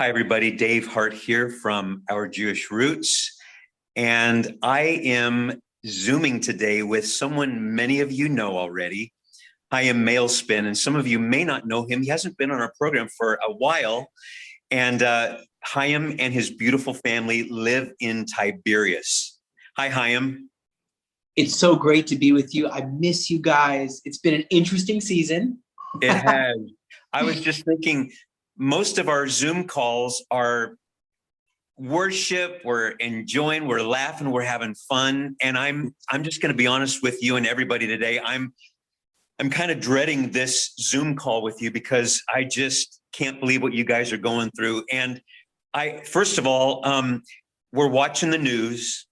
Hi, everybody. Dave Hart here from Our Jewish Roots. And I am Zooming today with someone many of you know already, Chaim Malespin. And some of you may not know him. He hasn't been on our program for a while. And Chaim and his beautiful family live in Tiberias. Hi, Chaim. It's so great to be with you. I miss you guys. It's been an interesting season. It has. I was just thinking, most of our Zoom calls are worship, we're enjoying, we're laughing, we're having fun. And I'm just going to be honest with you and everybody today. I'm kind of dreading this Zoom call with you because I just can't believe what you guys are going through. And first of all, we're watching the news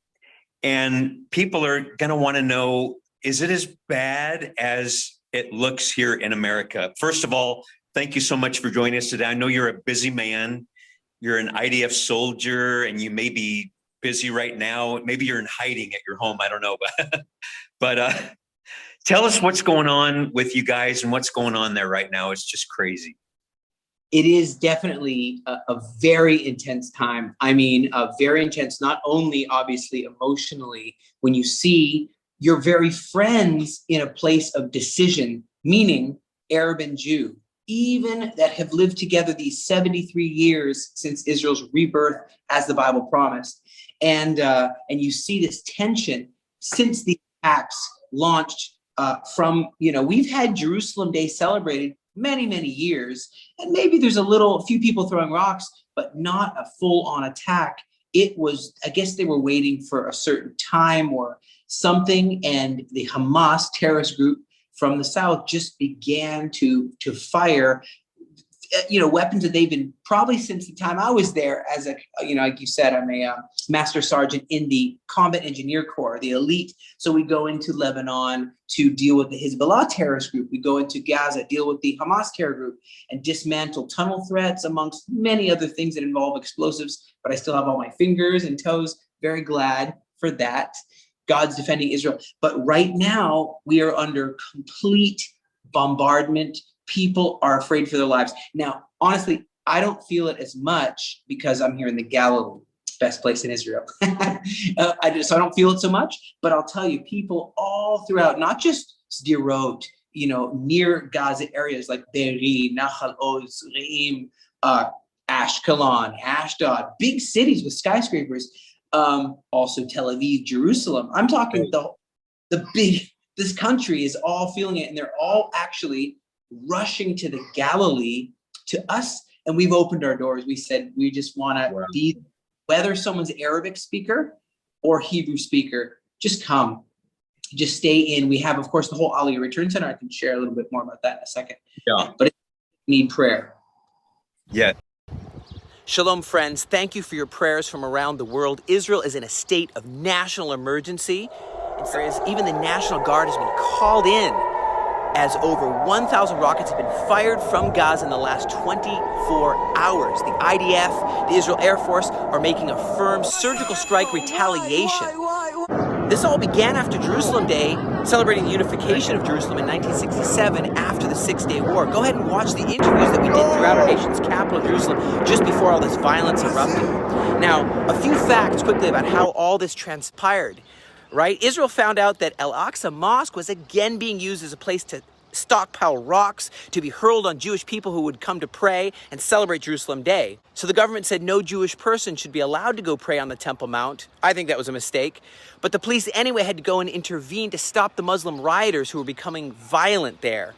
and people are going to want to know, is it as bad as it looks here in America? First of all, thank you so much for joining us today. I know you're a busy man. You're an IDF soldier and you may be busy right now. Maybe you're in hiding at your home. I don't know. But tell us what's going on with you guys and what's going on there right now. It's just crazy. It is definitely a very intense time. I mean, very intense, not only obviously emotionally, when you see your very friends in a place of decision, meaning Arab and Jew, even that have lived together these 73 years since Israel's rebirth, as the Bible promised. And you see this tension since the attacks launched from, we've had Jerusalem Day celebrated many, many years. And maybe there's a few people throwing rocks, but not a full-on attack. It was, I guess they were waiting for a certain time or something. And the Hamas terrorist group from the south just began to fire, weapons that they've been probably since the time I was there as like you said, I'm a master sergeant in the Combat Engineer Corps, the elite. So we go into Lebanon to deal with the Hezbollah terrorist group. We go into Gaza, deal with the Hamas terror group and dismantle tunnel threats amongst many other things that involve explosives. But I still have all my fingers and toes. Very glad for that. God's defending Israel. But right now we are under complete bombardment. People are afraid for their lives. Now, honestly, I don't feel it as much because I'm here in the Galilee, best place in Israel. So I don't feel it so much, but I'll tell you, people all throughout, not just Sderot, near Gaza areas like Be'eri, Nahal Oz, Re'im, Ashkelon, Ashdod, big cities with skyscrapers, also Tel Aviv, Jerusalem. I'm talking this country is all feeling it, and they're all actually rushing to the Galilee to us. And we've opened our doors. We said, we just want to be, whether someone's Arabic speaker or Hebrew speaker, just come, just stay in. We have, of course, the whole Aliyah Return Center. I can share a little bit more about that in a second. Yeah. But we need prayer. Yeah. Shalom, friends. Thank you for your prayers from around the world. Israel is in a state of national emergency. Even the National Guard has been called in as over 1,000 rockets have been fired from Gaza in the last 24 hours. The IDF, the Israel Air Force, are making a firm surgical strike retaliation. This all began after Jerusalem Day, celebrating the unification of Jerusalem in 1967 after the Six-Day War. Go ahead and watch the interviews that we did throughout our nation's capital, Jerusalem, just before all this violence erupted. Now, a few facts quickly about how all this transpired. Right? Israel found out that Al-Aqsa Mosque was again being used as a place to stockpile rocks to be hurled on Jewish people who would come to pray and celebrate Jerusalem Day. So the government said no Jewish person should be allowed to go pray on the Temple Mount. I think that was a mistake. But the police anyway had to go and intervene to stop the Muslim rioters who were becoming violent there.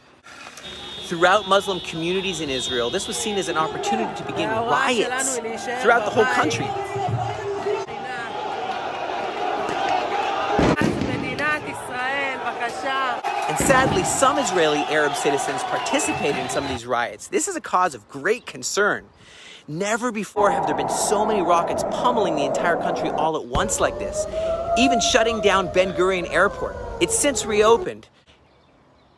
Throughout Muslim communities in Israel, this was seen as an opportunity to begin riots throughout the whole country. And sadly, some Israeli Arab citizens participated in some of these riots. This is a cause of great concern. Never before have there been so many rockets pummeling the entire country all at once like this, even shutting down Ben Gurion Airport. It's since reopened.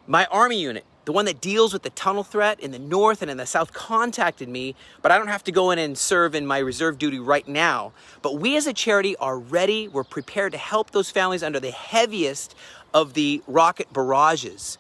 My army unit, the one that deals with the tunnel threat in the north and in the south, contacted me, but I don't have to go in and serve in my reserve duty right now. But we as a charity are ready. We're prepared to help those families under the heaviest of the rocket barrages.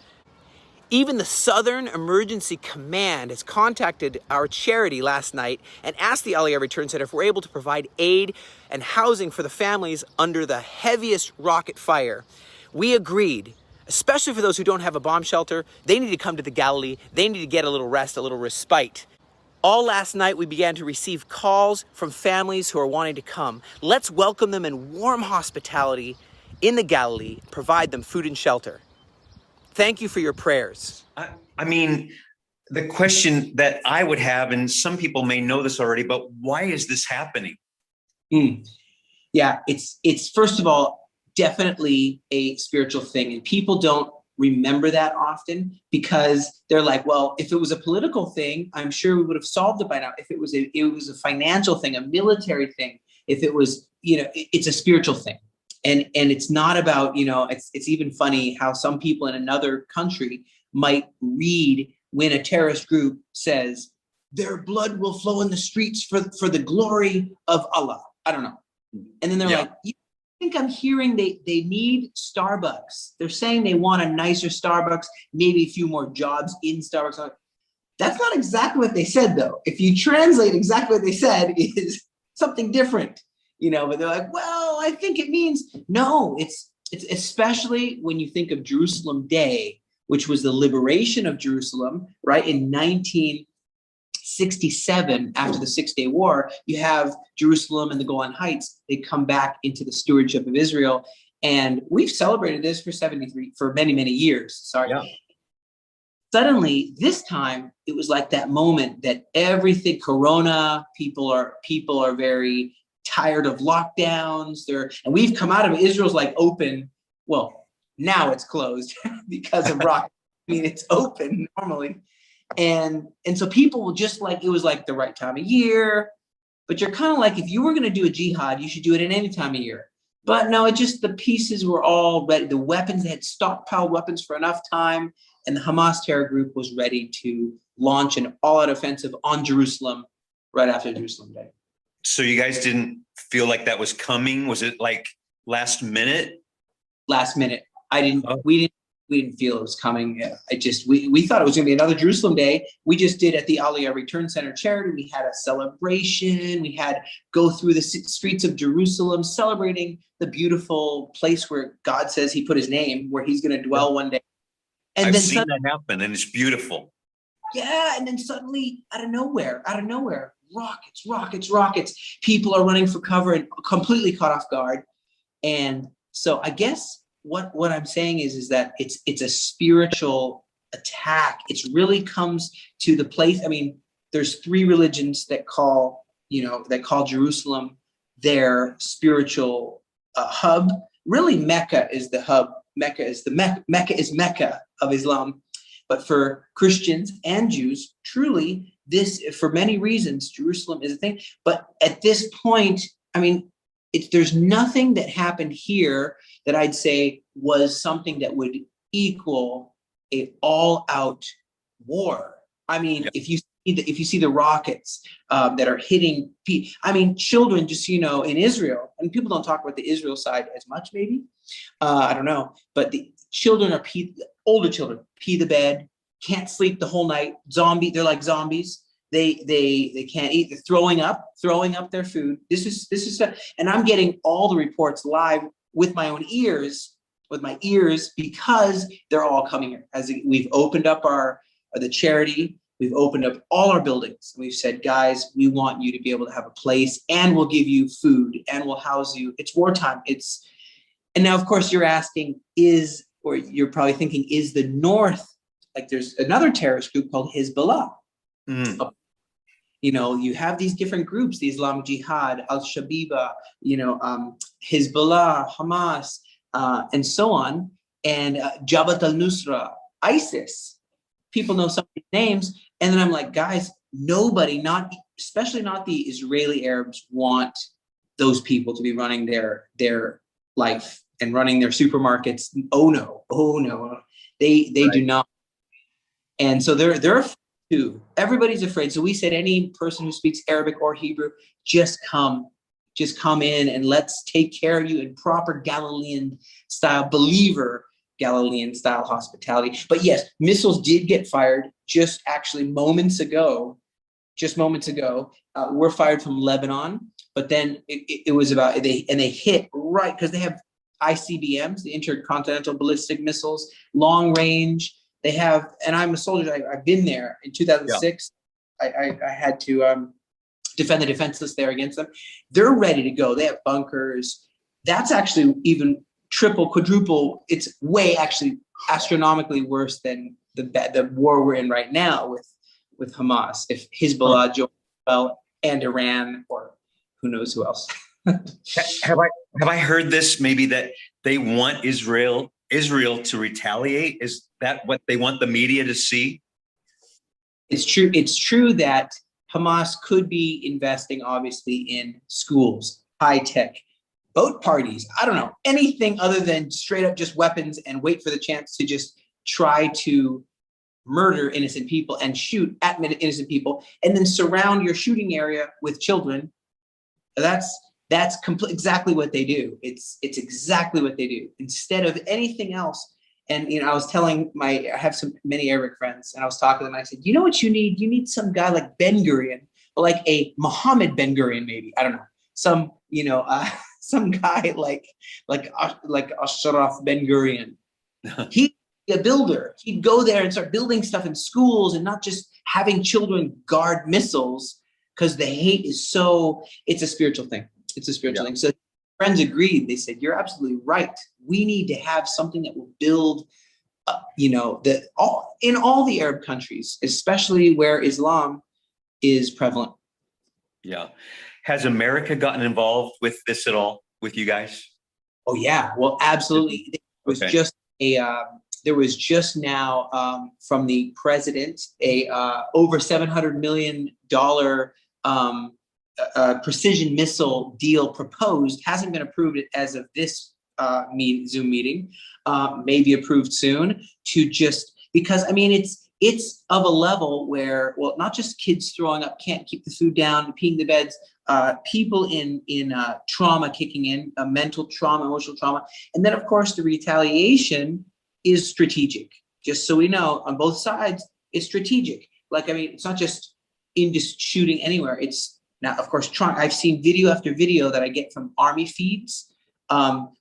Even the Southern Emergency Command has contacted our charity last night and asked the Aliyah Return Center if we're able to provide aid and housing for the families under the heaviest rocket fire. We agreed, especially for those who don't have a bomb shelter. They need to come to the Galilee. They need to get a little rest, a little respite. All last night, we began to receive calls from families who are wanting to come. Let's welcome them in warm hospitality in the Galilee, provide them food and shelter. Thank you for your prayers. I mean, the question that I would have, and some people may know this already, but why is this happening? Yeah, it's first of all, definitely a spiritual thing. And people don't remember that often because they're like, well, if it was a political thing, I'm sure we would have solved it by now. If it was a financial thing, a military thing, if it was, it's a spiritual thing. And it's not about, it's even funny how some people in another country might read when a terrorist group says their blood will flow in the streets for the glory of Allah. I don't know. And then they're like, you think I'm hearing they need Starbucks. They're saying they want a nicer Starbucks, maybe a few more jobs in Starbucks. That's not exactly what they said, though. If you translate exactly what they said is something different. But they're like, well, I think it means no, it's especially when you think of Jerusalem Day, which was the liberation of Jerusalem, right? In 1967, after the 6-Day War, you have Jerusalem and the Golan Heights. They come back into the stewardship of Israel. And we've celebrated this for many, many years. Yeah. Suddenly, this time, it was like that moment that everything, Corona, people are very tired of lockdowns. And we've come out of it. Israel's like open. Well, now it's closed because of rock. I mean, it's open normally. And so people will just it was like the right time of year. But you're kind of like, if you were going to do a jihad, you should do it at any time of year. But no, the pieces were all ready. The weapons, they had stockpiled weapons for enough time. And the Hamas terror group was ready to launch an all-out offensive on Jerusalem right after Jerusalem Day. So you guys didn't feel like that was coming? Was it like last minute? Last minute. We didn't feel it was coming. We thought it was going to be another Jerusalem Day. We just did at the Aliyah Return Center charity. We had a celebration. We had go through the streets of Jerusalem, celebrating the beautiful place where God says he put his name, where he's going to dwell one day. And I've seen that happen, and it's beautiful. Yeah, and then suddenly, out of nowhere, rockets. People are running for cover and completely caught off guard. And so I guess what I'm saying is that it's a spiritual attack. It really comes to the place. I mean, there's 3 religions that call Jerusalem their spiritual hub. Really, Mecca is the hub. Mecca is Mecca of Islam. But for Christians and Jews, truly, this, for many reasons, Jerusalem is a thing. But at this point, I mean, there's nothing that happened here that I'd say was something that would equal a all-out war. I mean, if you see the rockets that are hitting people, I mean, children, just in Israel, and people don't talk about the Israel side as much, maybe. I don't know, but the children older children pee the bed, can't sleep the whole night. They're like zombies. They can't eat. They're throwing up their food. This is and I'm getting all the reports live with my own ears, because they're all coming here. As we've opened up the charity, we've opened up all our buildings. And we've said, guys, we want you to be able to have a place, and we'll give you food, and we'll house you. It's wartime. And now, of course, you're asking, or you're probably thinking, is the North, like there's another terrorist group called Hezbollah. You have these different groups, the Islamic Jihad, Al-Shabiba, Hezbollah, Hamas, and so on, and Jabhat al-Nusra, ISIS. People know some of these names. And then I'm like, guys, nobody, especially not the Israeli Arabs, want those people to be running their life and running their supermarkets. Oh no, they do not. And so they're afraid too. Everybody's afraid. So we said, any person who speaks Arabic or Hebrew, just come in and let's take care of you in proper Galilean style believer Galilean style hospitality. But yes, missiles did get fired just moments ago, were fired from Lebanon. But then it was about, they hit right, because they have ICBMs, the intercontinental ballistic missiles, long range. They have, and I'm a soldier. I've been there in 2006. I had to defend the defenseless there against them. They're ready to go. They have bunkers. That's actually even triple, quadruple. It's way actually astronomically worse than the war we're in right now with Hamas. If Hezbollah joined, well, and Iran, or who knows who else. Have I heard this, maybe, that they want Israel to retaliate? Is that what they want the media to see? It's true. It's true that Hamas could be investing, obviously, in schools, high tech, boat parties. I don't know, anything other than straight up just weapons, and wait for the chance to just try to murder innocent people and shoot at innocent people, and then surround your shooting area with children. That's exactly what they do. It's exactly what they do, instead of anything else. And I was telling I have many Arabic friends, and I was talking to them, and I said, you know what you need? You need some guy like Ben Gurion, or like a Mohammed Ben Gurion, maybe. I don't know. Some some guy like Ashraf Ben Gurion. He'd be a builder. He'd go there and start building stuff in schools, and not just having children guard missiles, because the hate is it's a spiritual thing. It's a spiritual thing. So friends agreed. They said, you're absolutely right. We need to have something that will build, in all the Arab countries, especially where Islam is prevalent. Yeah. Has America gotten involved with this at all, with you guys? Oh yeah, well, absolutely. There was just now from the president over $700 million precision missile deal proposed. Hasn't been approved as of this Zoom meeting. May be approved soon, because it's of a level where, well, not just kids throwing up, can't keep the food down, peeing the beds, people in trauma kicking in, mental trauma, emotional trauma, and then of course the retaliation is strategic. Just so we know, on both sides, it's strategic. It's not just shooting anywhere. It's now, of course, I've seen video after video that I get from Army feeds,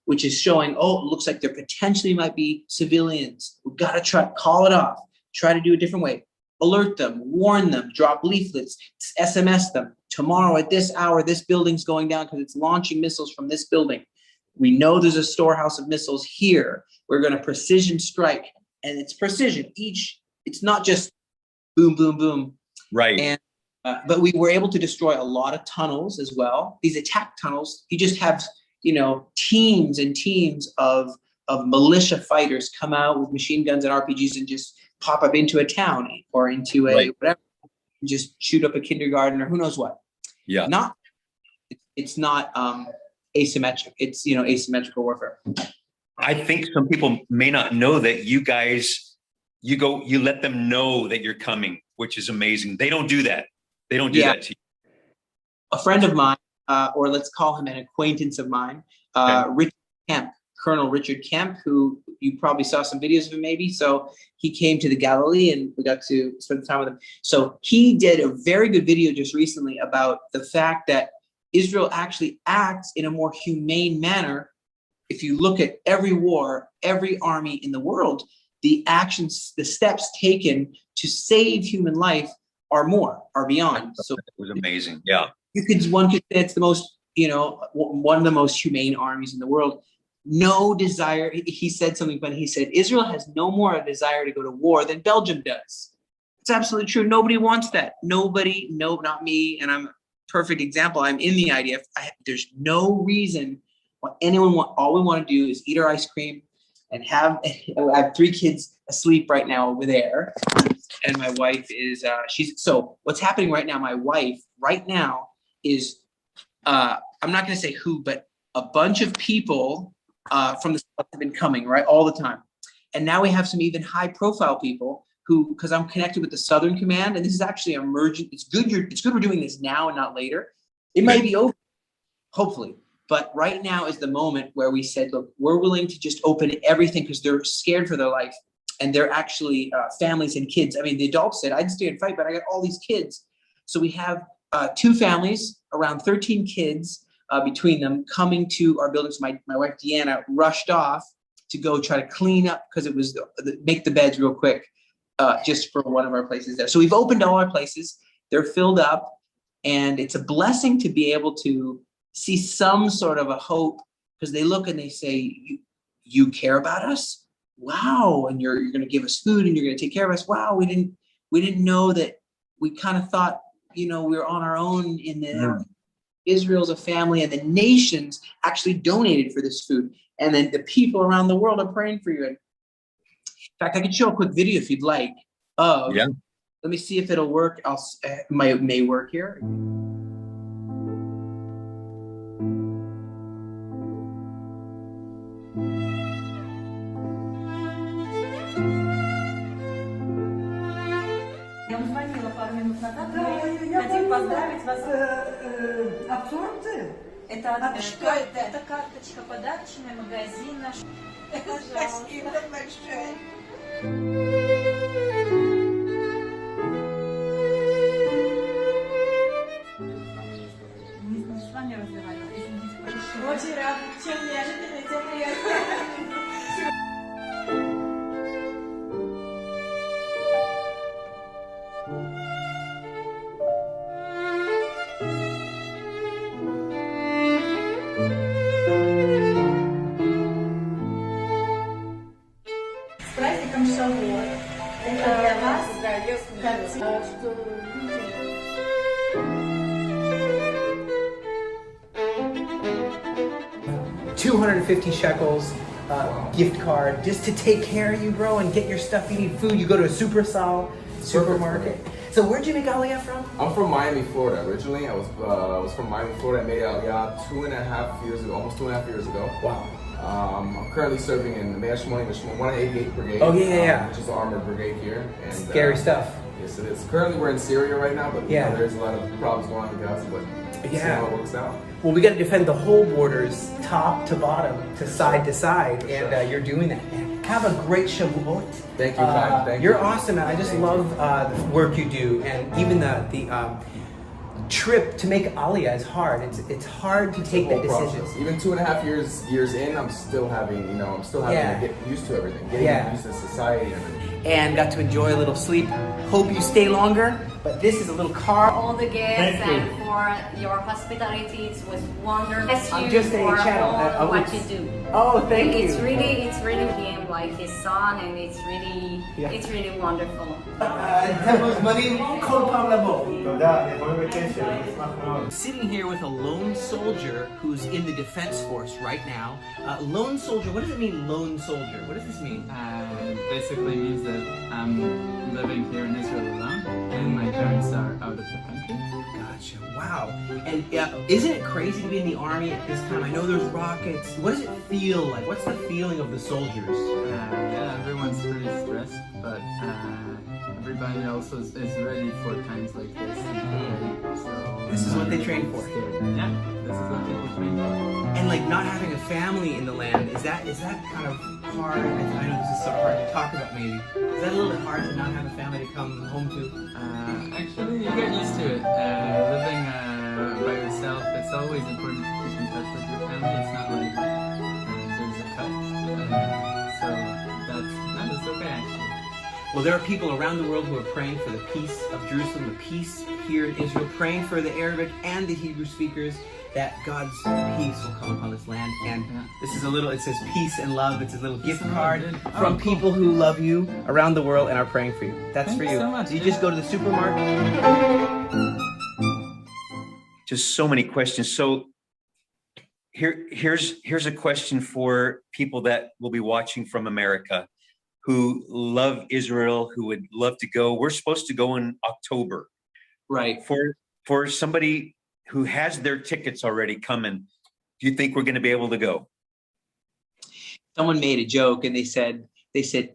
which is showing, it looks like there potentially might be civilians. We've got to call it off, try to do a different way, alert them, warn them, drop leaflets, SMS them. Tomorrow at this hour, this building's going down because it's launching missiles from this building. We know there's a storehouse of missiles here. We're going to precision strike, and it's precision. It's not just boom, boom, boom. Right. And but we were able to destroy a lot of tunnels as well. These attack tunnels, you just have, teams and teams of militia fighters come out with machine guns and RPGs and just pop up into a town or into whatever, and just shoot up a kindergarten or who knows what. Yeah. It's not asymmetric. It's, asymmetrical warfare. I think some people may not know that you guys, you let them know that you're coming, which is amazing. They don't do that. They don't do that to you. A friend of mine, or let's call him an acquaintance of mine, Richard Kemp, Colonel Richard Kemp, who you probably saw some videos of him maybe. So he came to the Galilee and we got to spend time with him. So he did a very good video just recently about the fact that Israel actually acts in a more humane manner. If you look at every war, every army in the world, the actions, the steps taken to save human life are beyond. So it was amazing. Yeah. One could say it's the most, one of the most humane armies in the world. No desire. He said something funny. He said, Israel has no more a desire to go to war than Belgium does. It's absolutely true. Nobody wants that. Nobody, no, not me. And I'm a perfect example. I'm in the IDF. There's no reason why anyone all we want to do is eat our ice cream and I have 3 kids asleep right now over there. And my wife is, so what's happening right now, my wife right now is, I'm not going to say who, but a bunch of people from the South have been coming, right, all the time. And now we have some even high profile people who, because I'm connected with the Southern Command, and this is actually emergent. It's good we're doing this now and not later. It might be over, hopefully. But right now is the moment where we said, look, we're willing to just open everything because they're scared for their life. And they're actually families and kids. I mean, the adults said, I'd stay and fight, but I got all these kids. So we have 2 families, around 13 kids between them coming to our buildings. My wife, Deanna, rushed off to go try to clean up because it was make the beds real quick just for one of our places there. So we've opened all our places. They're filled up. And it's a blessing to be able to see some sort of a hope because they look and they say, you care about us? Wow. And you're going to give us food and you're going to take care of us. Wow. We didn't know that. We kind of thought, we were on our own in the Israel's a family, and the nations actually donated for this food. And then the people around the world are praying for you. And in fact, I can show a quick video if you'd like. Yeah. Let me see if it'll work. May work here. Хотим поздравить вас. Абсорбция? Что это? Это карточка подарочная магазина. Спасибо большое. Не с вами разговаривала, извините, прошу. Очень рад. Чем неожиданно, тем приятнее. С праздником Шавуот. Это для вас картина, что 250 shekels gift card just to take care of you, bro, and get your stuff. You need food. You go to a supermarket. So where'd you make Aliyah from? I'm from Miami, Florida. Originally, I was from Miami, Florida. I made Aliyah 2.5 years ago, almost 2.5 years ago. Wow. I'm currently serving in the Me'ash Shmoni, the 188th Brigade. Oh, yeah. Which is the armored brigade here. And, Scary stuff. Yes, it is. Currently, we're in Syria right now, but Yeah. you know, there's a lot of problems going on in Gaza, but see Yeah. how it works out. Well, we got to defend the whole borders, top to bottom, to side, and you're doing that. Have a great Shavuot. Thank you, Chaim. Thank You're you. awesome, man. I just love the work you do, and even the trip to make Aliyah is hard. It's hard to take that Whole decision. process. Even 2.5 years in, I'm still having Yeah. to get used to everything, getting Yeah. used to society and everything. And got to enjoy a little sleep. Hope you stay longer. But this is a little car. All the guests and for your hospitality. It was wonderful. Bless I'm you just a for channel. all what you do. Oh, thank you. It's really him like his son, and it's really wonderful. Sitting here with a lone soldier who's in the defense force right now. Lone soldier, what does it mean, lone soldier? What does this mean? Basically means that I'm living here in Israel alone, and my parents are out of the country. Gotcha, wow. And isn't it crazy to be in the army at this time? I know there's rockets. What does it feel like? What's the feeling of the soldiers? Yeah, everyone's pretty stressed, but everybody also is ready for times like this. So This is what they train for. Yeah, this is what people train for. And like not having a family in the land, is that kind of hard? I know this is so hard to talk about maybe. Is that a little bit hard to not have a family to come home to? Actually, you get used to it. Living by yourself, it's always important to keep in touch with your family. It's not like there's a cut. So that's okay actually. Well, there are people around the world who are praying for the peace of Jerusalem, the peace here in Israel, praying for the Arabic and the Hebrew speakers, that God's peace will come upon this land. And this is it says peace and love. It's a little gift card from people who love you around the world and are praying for you. That's Thanks for you. so much. Do you just go to the supermarket? Just so many questions. So here's a question for people that will be watching from America who love Israel, who would love to go. We're supposed to go in October. Right. For somebody who has their tickets already coming, do you think we're going to be able to go? Someone made a joke and they said,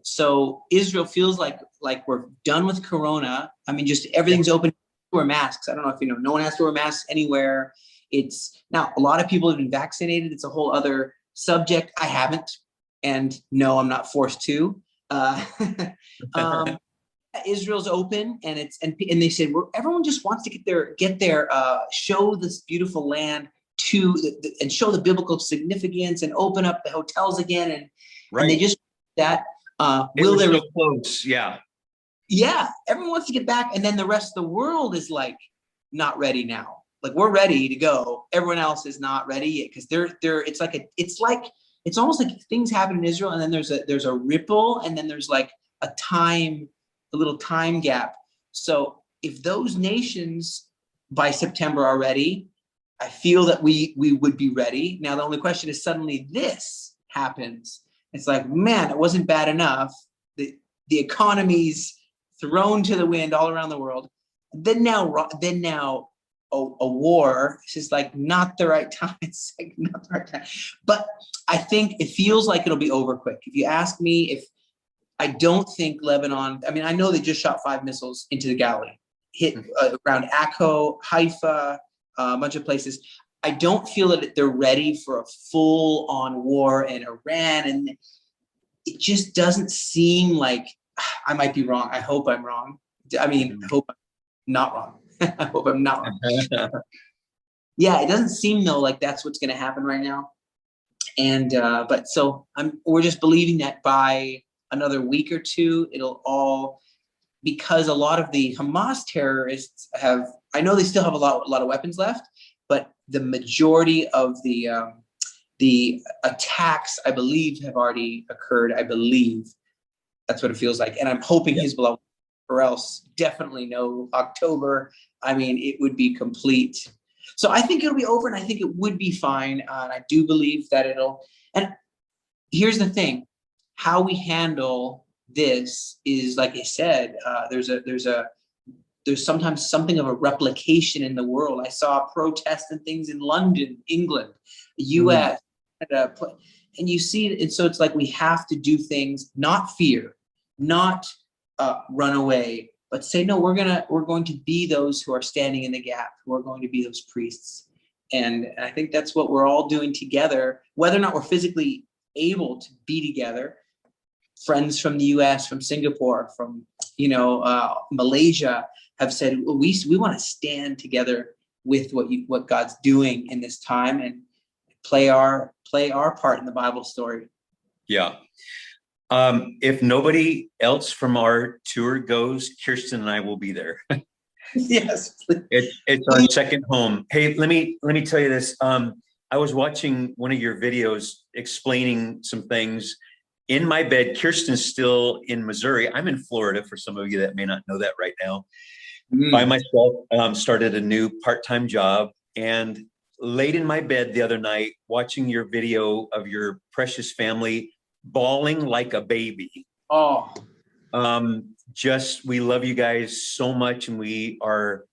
so Israel feels like we're done with Corona. I mean, just everything's open. Wear masks. I don't know if you know, no one has to wear masks anywhere. It's now a lot of people have been vaccinated. It's a whole other subject. I haven't, and no, I'm not forced to. Israel's open, and they said everyone just wants to get their show this beautiful land and show the biblical significance and open up the hotels again, and they just that will there so close, yeah, everyone wants to get back, and then the rest of the world is like not ready now. Like we're ready to go, everyone else is not ready yet because they're it's almost like things happen in Israel, and then there's a ripple, and then there's like a little time gap. So if those nations by September are ready, I feel that we would be ready. Now, the only question is suddenly this happens. It's like, man, it wasn't bad enough. The economy's thrown to the wind all around the world. Then now a war. It's just like not the right time. It's like not the right time. But I think it feels like it'll be over quick. If you ask me, I don't think Lebanon, I mean, I know they just shot 5 missiles into the Galilee, hit around Akko, Haifa, a bunch of places. I don't feel that they're ready for a full-on war in Iran. And it just doesn't seem like, I might be wrong. I hope I'm wrong. I mean, I hope I'm not wrong. I hope I'm not wrong. Yeah, it doesn't seem though like that's what's going to happen right now. And, but so we're just believing that by another week or two, it'll all, because a lot of the Hamas terrorists I know they still have a lot of weapons left, but the majority of the attacks, I believe, have already occurred. I believe that's what it feels like. And I'm hoping Hezbollah, or else definitely no October. I mean, it would be complete. So I think it'll be over, and I think it would be fine. And I do believe that and here's the thing. How we handle this is, like I said, there's sometimes something of a replication in the world. I saw protests and things in London, England, the U.S., Canada, and you see it. And so it's like we have to do things, not fear, not run away, but say, no, we're going to be those who are standing in the gap, who are going to be those priests. And I think that's what we're all doing together, whether or not we're physically able to be together. Friends from the U.S., from Singapore, from Malaysia have said, well, we want to stand together with what God's doing in this time and play our part in the Bible story. Yeah. If nobody else from our tour goes, Kirsten and I will be there. Yes, it's our second home. Hey, let me tell you this. I was watching one of your videos explaining some things. In my bed, Kirsten's still in Missouri. I'm in Florida, for some of you that may not know that right now. By myself, started a new part-time job, and laid in my bed the other night watching your video of your precious family bawling like a baby. Oh, we love you guys so much, and we are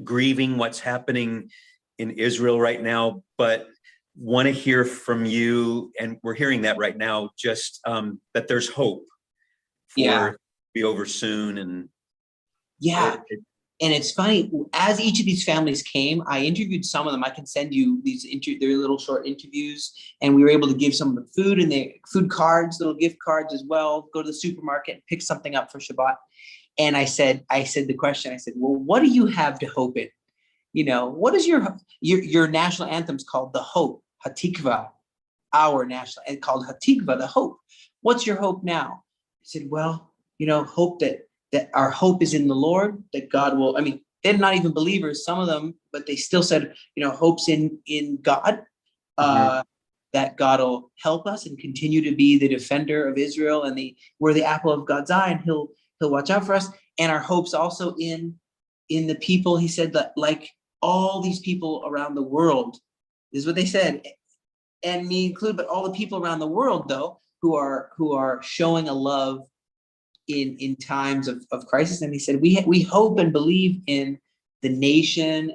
grieving what's happening in Israel right now, but want to hear from you, and we're hearing that right now, just that there's hope for be over soon. And and it's funny, as each of these families came, I interviewed some of them. I can send you their little short interviews, and we were able to give some of them food, and food cards, little gift cards as well. Go to the supermarket and pick something up for Shabbat. And I said the question, well, what do you have to hope in? What is your national anthem's called the Hope, Hatikva, our national, and called Hatikva, the Hope. What's your hope now? I said, well, hope that our hope is in the Lord, that God will, they're not even believers, some of them, but they still said, hope's in God, that God will help us and continue to be the defender of Israel, and we're the apple of God's eye, and he'll watch out for us. And our hope's also in the people. He said that, like, all these people around the world, this is what they said, and me included, but all the people around the world, though, who are showing a love in times of crisis. And he said, we hope and believe in the nation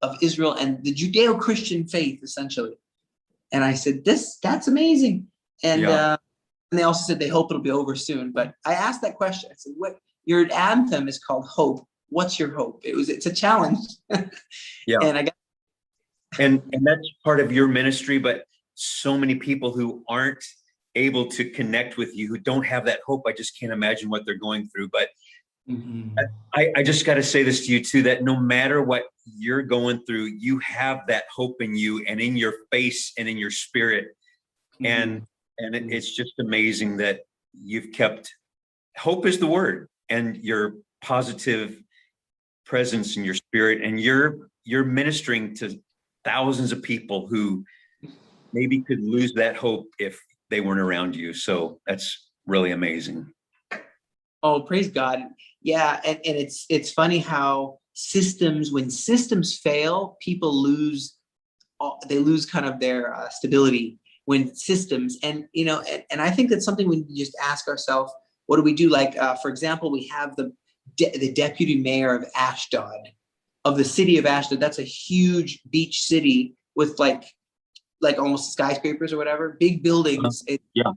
of Israel and the Judeo-Christian faith, essentially. And I said, that's amazing. And and they also said they hope it'll be over soon. But I asked that question. I said, what your anthem is called Hope. What's your hope? It's a challenge. Yeah. And I got And that's part of your ministry, but so many people who aren't able to connect with you, who don't have that hope, I just can't imagine what they're going through. But I just got to say this to you too, that no matter what you're going through, you have that hope in you and in your face and in your spirit. And it's just amazing that you've kept, hope is the word, and your positive presence in your spirit, and you're ministering to thousands of people who maybe could lose that hope if they weren't around you. So that's really amazing. Oh, praise God. Yeah. And it's funny how when systems fail, people lose kind of their stability when systems, and I think that's something we just ask ourselves, what do we do? Like, for example, we have the deputy mayor of Ashdod, of the city of Ashdod. That's a huge beach city with like almost skyscrapers or whatever, big buildings. Yeah.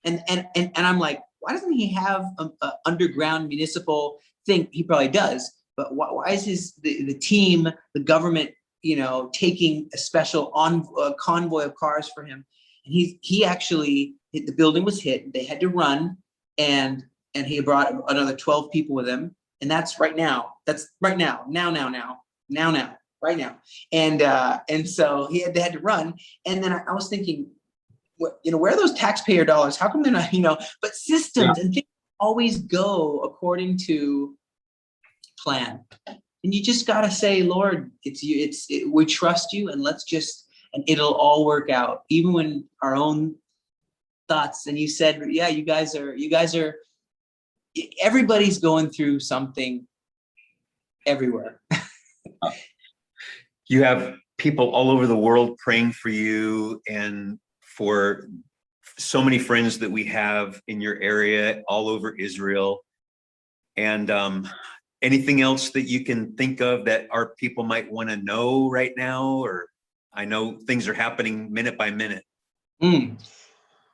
And I'm like, why doesn't he have a underground municipal thing? He probably does, but why is the team, the government, taking a special convoy of cars for him? And he actually, the building was hit. They had to run, and he brought another 12 people with him. And that's right now. That's right now. Now. Right now. And so they had to run. And then I was thinking, where are those taxpayer dollars? How come they're not, but systems and things always go according to plan. And you just got to say, Lord, we trust you, and and it'll all work out. Even when our own thoughts, and you said, yeah, you guys are, everybody's going through something everywhere. You have people all over the world praying for you, and for so many friends that we have in your area all over Israel. And anything else that you can think of that our people might want to know right now? Or I know things are happening minute by minute.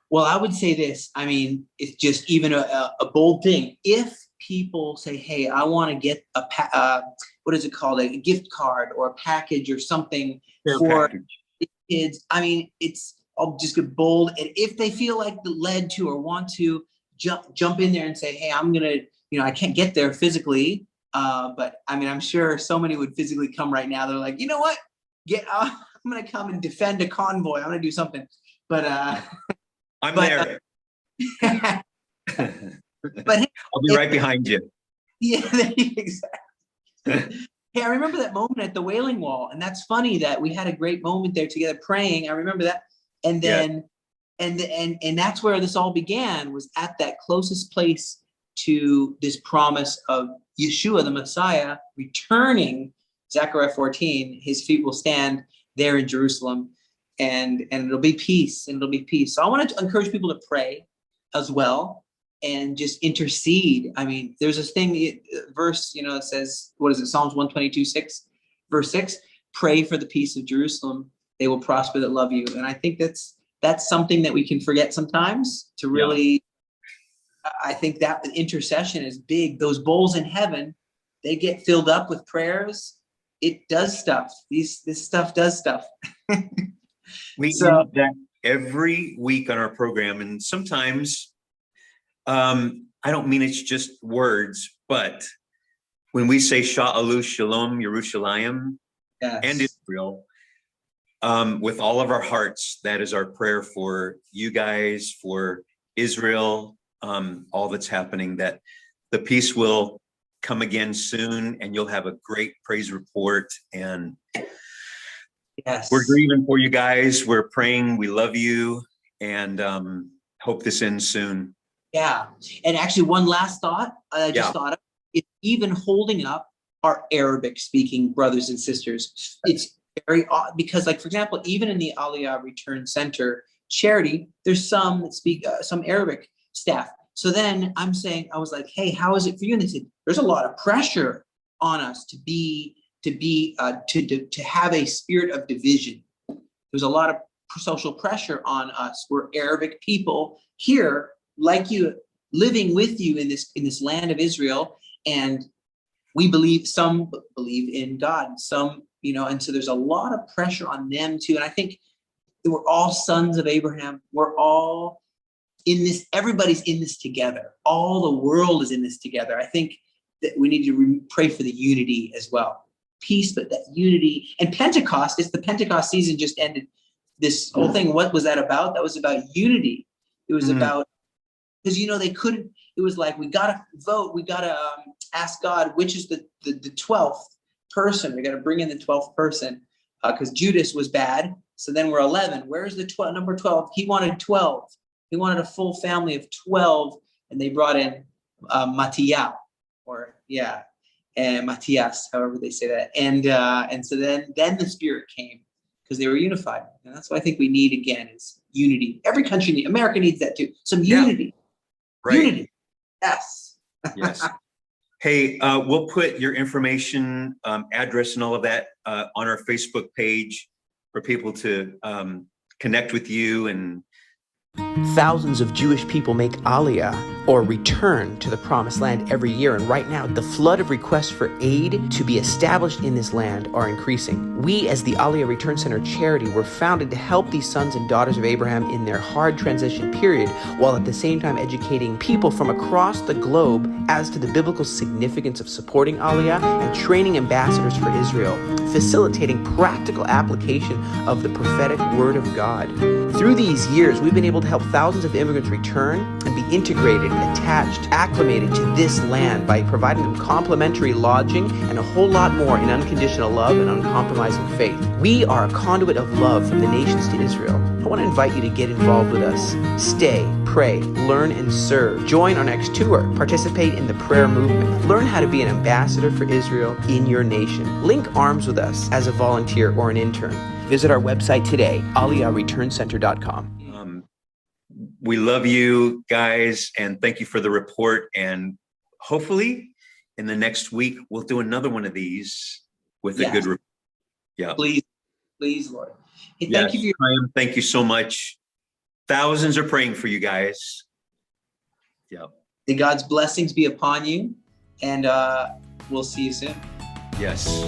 Well, I would say this. I mean, it's just even a bold thing. If people say, hey, I want to get what is it called? A gift card or a package or something for kids. I mean, I'll just get bold. And if they feel like led to or want to jump in there and say, hey, I'm going to, I can't get there physically. But I mean, I'm sure so many would physically come right now. They're like, you know what? I'm going to come and defend a convoy. I'm going to do something. But I'm there. But hey, I'll be right behind you. Yeah, exactly. Hey, I remember that moment at the Wailing Wall, and that's funny that we had a great moment there together praying. I remember that, and then, and that's where this all began, was at that closest place to this promise of Yeshua, the Messiah, returning. Zechariah 14, his feet will stand there in Jerusalem, and it'll be peace, and it'll be peace. So I want to encourage people to pray as well, and just intercede. I mean, there's this thing, verse, it says, what is it? Psalms 122, verse 6, pray for the peace of Jerusalem. They will prosper that love you. And I think that's something that we can forget sometimes to really, I think that intercession is big. Those bowls in heaven, they get filled up with prayers. It does stuff. This stuff does stuff. We use that every week on our program. And sometimes, I don't mean it's just words, but when we say Sha'alu Shalom Yerushalayim and Israel, with all of our hearts, that is our prayer for you guys, for Israel, all that's happening, that the peace will come again soon, and you'll have a great praise report. And we're grieving for you guys. We're praying. We love you, and hope this ends soon. Yeah. And actually, one last thought I just thought of, is even holding up our Arabic speaking brothers and sisters. It's very odd because, like, for example, even in the Aliyah Return Center charity, there's some that speak some Arabic staff. So then I was like, hey, how is it for you? And they said, there's a lot of pressure on us to have a spirit of division. There's a lot of social pressure on us. We're Arabic people here, like you, living with you in this land of Israel, and some believe in God, some and so there's a lot of pressure on them too. And I think we're all sons of Abraham. We're all in this, everybody's in this together. All the world is in this together. I think that we need to pray for the unity as well. Peace, but that unity. And Pentecost, the Pentecost season just ended. This whole thing, what was that about? That was about unity. It was about, because they couldn't, it was like, we got to vote, we got to ask God, which is the 12th person. We got to bring in the 12th person, because Judas was bad. So then we're 11. Where's the number 12? He wanted 12. He wanted a full family of 12, and they brought in Matthias, and Matthias, however they say that. And so then the Spirit came, because they were unified. And that's what I think we need again, is unity. Every country, America needs that too. Some unity. Right. Unity. Yes. Yes. Hey, we'll put your information, address, and all of that on our Facebook page for people to connect with you. And Thousands of Jewish people make Aliyah, or return, to the Promised Land every year, and right now the flood of requests for aid to be established in this land are increasing. We, as the Aliyah Return Center charity, were founded to help these sons and daughters of Abraham in their hard transition period, while at the same time educating people from across the globe as to the biblical significance of supporting Aliyah and training ambassadors for Israel, facilitating practical application of the prophetic word of God. Through these years, we've been able to help thousands of immigrants return and be integrated, attached, acclimated to this land by providing them complimentary lodging and a whole lot more in unconditional love and uncompromising faith. We are a conduit of love from the nations to Israel. I want to invite you to get involved with us. Stay, pray, learn, and serve. Join our next tour. Participate in the prayer movement. Learn how to be an ambassador for Israel in your nation. Link arms with us as a volunteer or an intern. Visit our website today, aliyahreturncenter.com. We love you guys, and thank you for the report. And hopefully in the next week, we'll do another one of these with a good report. Yeah. Please, Lord. Hey, thank you for your Chaim, thank you so much. Thousands are praying for you guys. Yeah. May God's blessings be upon you, and we'll see you soon. Yes.